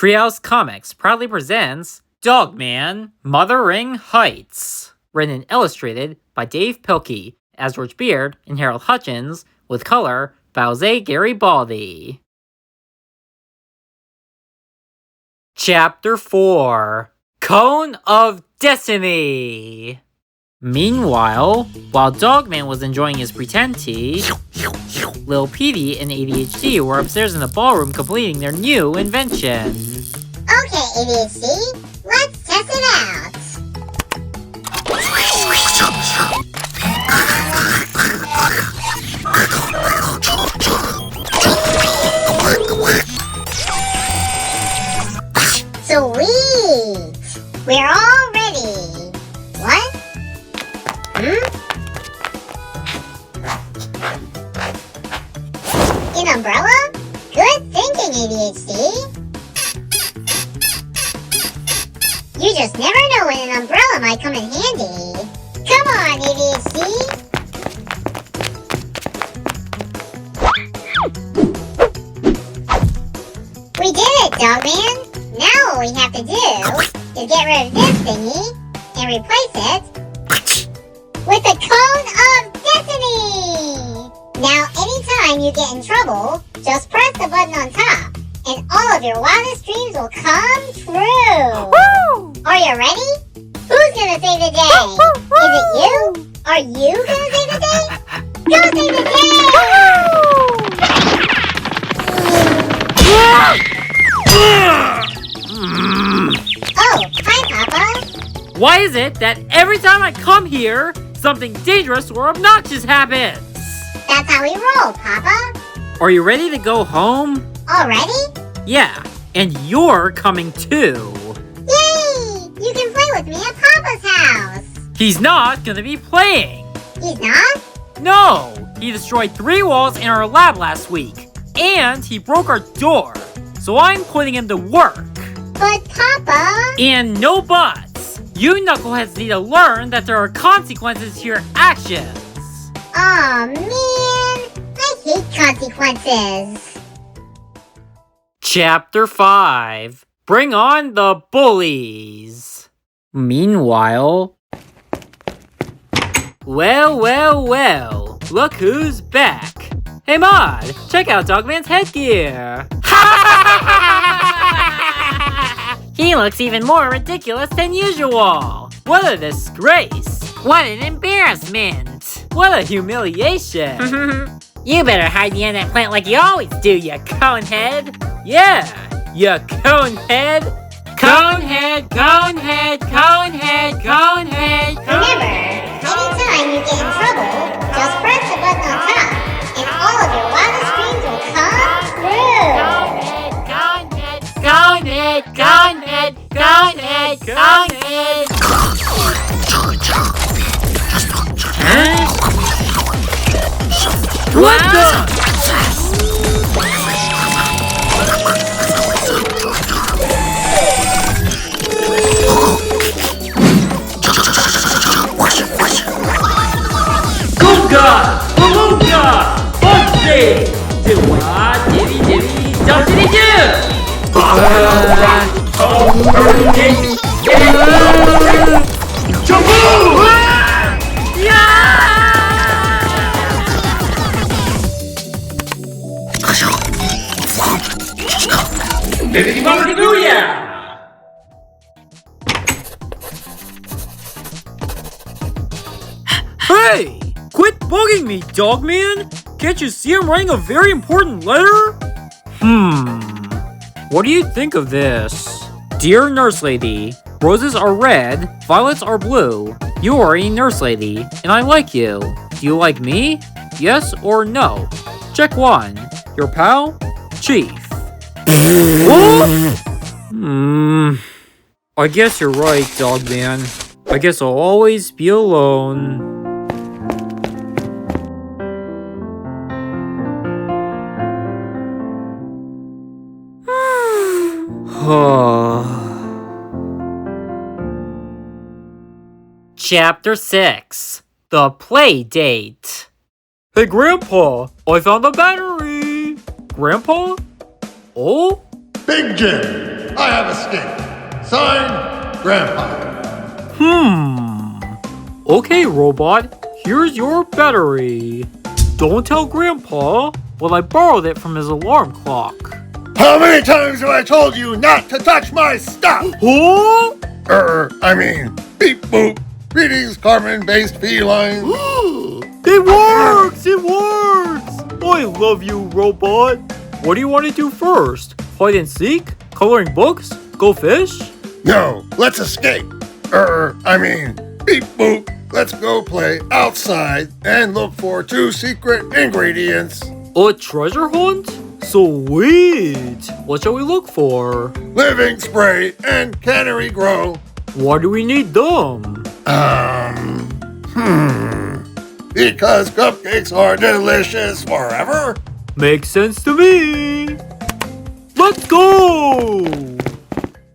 Treehouse Comics proudly presents Dogman Mothering Heights, written and illustrated by Dav Pilkey as George Beard and Harold Hutchins, with color by Jose Garibaldi. Chapter 4, Cone of Destiny. Meanwhile, while Dogman was enjoying his pretend tea, Lil Petey and ADHD were upstairs in the ballroom completing their new invention. Okay, ADHD, let's test it out. Sweet! We're all ready. What? An umbrella? Good thinking, ADHD. You just never know when an umbrella might come in handy. Come on, ADHD. We did it, Dogman. Now what we have to do is get rid of this thingy and replace it with the Cone of Destiny! Now, anytime you get in trouble, just press the button on top, and all of your wildest dreams will come true! Woo! Are you ready? Who's gonna save the day? Is it you? Are you gonna save the day? Go save the day! Oh, hi, Papa! Why is it that every time I come here, something dangerous or obnoxious happens? That's how we roll, Papa. Are you ready to go home? Already? Yeah, and you're coming too. Yay! You can play with me at Papa's house. He's not gonna be playing. He's not? No, he destroyed 3 walls in our lab last week, and he broke our door. So I'm putting him to work. But Papa... And no buts. You knuckleheads need to learn that there are consequences to your actions. Aw, man! I hate consequences! Chapter 5, Bring on the Bullies. Meanwhile... Well, look who's back. Hey Mod, check out Dogman's headgear. He looks even more ridiculous than usual. What a disgrace. What an embarrassment. What a humiliation. You better hide behind that plant like you always do, you conehead. Yeah, you conehead. Conehead, conehead, conehead, conehead. Remember, anytime you get in trouble, just press the button on top, and all of your wildest dreams will come true. Conehead, conehead, conehead, conehead. Huh? What the? Googa! Googa! Bugsy! Do-wah, diddy-diddy, do-diddy-do! Hey! Quit bugging me, Dogman! Can't you see I'm writing a very important letter? What do you think of this? Dear Nurse Lady, roses are red, violets are blue. You are a nurse lady, and I like you. Do you like me? Yes or no? Check 1. Your pal, Chief. I guess you're right, Dogman. I guess I'll always be alone. Chapter 6, The Playdate. Hey Grandpa, I found the battery! Grandpa? Oh? Big Jim, I have escaped. Signed, Grandpa. Okay, robot, here's your battery. Don't tell Grandpa, but I borrowed it from his alarm clock. How many times have I told you not to touch my stuff? Huh? Beep boop. Greetings, carbon-based felines. It works! It works! I love you, robot. What do you want to do first? Hide and seek? Coloring books? Go fish? No, let's escape. Beep boop. Let's go play outside and look for 2 secret ingredients. A treasure hunt? Sweet! What shall we look for? Living spray and cannery grow. Why do we need them? Because cupcakes are delicious forever. Makes sense to me. Let's go!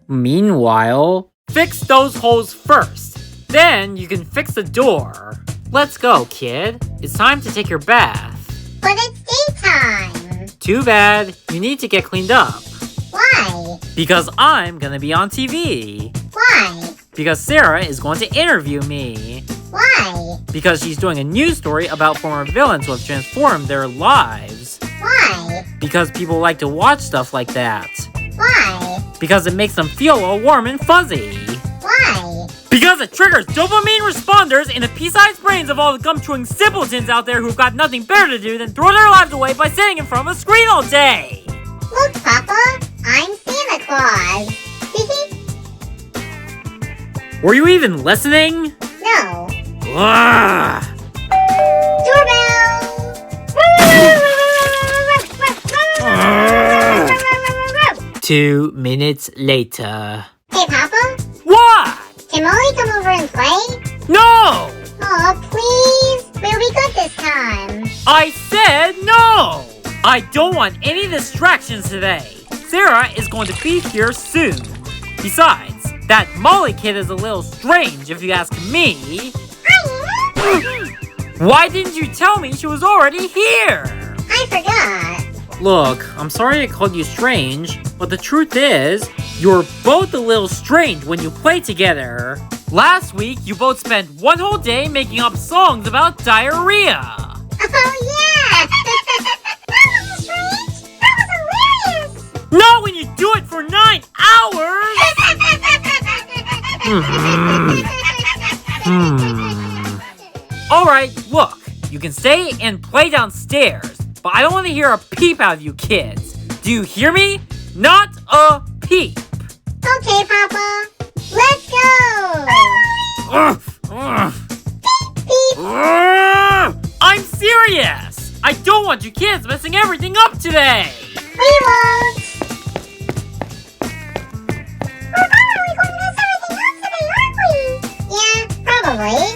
Meanwhile, fix those holes first. Then you can fix the door. Let's go, kid. It's time to take your bath. But it's daytime. Too bad. You need to get cleaned up. Why? Because I'm gonna be on TV. Why? Because Sarah is going to interview me. Why? Because she's doing a news story about former villains who have transformed their lives. Why? Because people like to watch stuff like that. Why? Because it makes them feel all warm and fuzzy. Why? Because it triggers dopamine responders in the pea-sized brains of all the gum-chewing simpletons out there who've got nothing better to do than throw their lives away by sitting in front of a screen all day. Look, Papa, I'm Santa Claus. Were you even listening? No. Ugh. Doorbell! 2 minutes later. Hey, Papa? What? Can Molly come over and play? No! Oh, please. We'll be good this time. I said no! I don't want any distractions today. Sarah is going to be here soon. Besides, that Molly kid is a little strange if you ask me. Why didn't you tell me she was already here? I forgot. Look, I'm sorry I called you strange, but the truth is, you're both a little strange when you play together. Last week, you both spent one whole day making up songs about diarrhea. Oh, yeah! That was strange. That was hilarious. Not when you do it for 9 hours! Alright, look, you can stay and play downstairs, but I don't want to hear a peep out of you kids. Do you hear me? Not a peep. Okay, Papa. Let's go. Beep. I'm serious! I don't want you kids messing everything up today! We won't. We're probably going to mess everything up today, aren't we? Yeah, probably.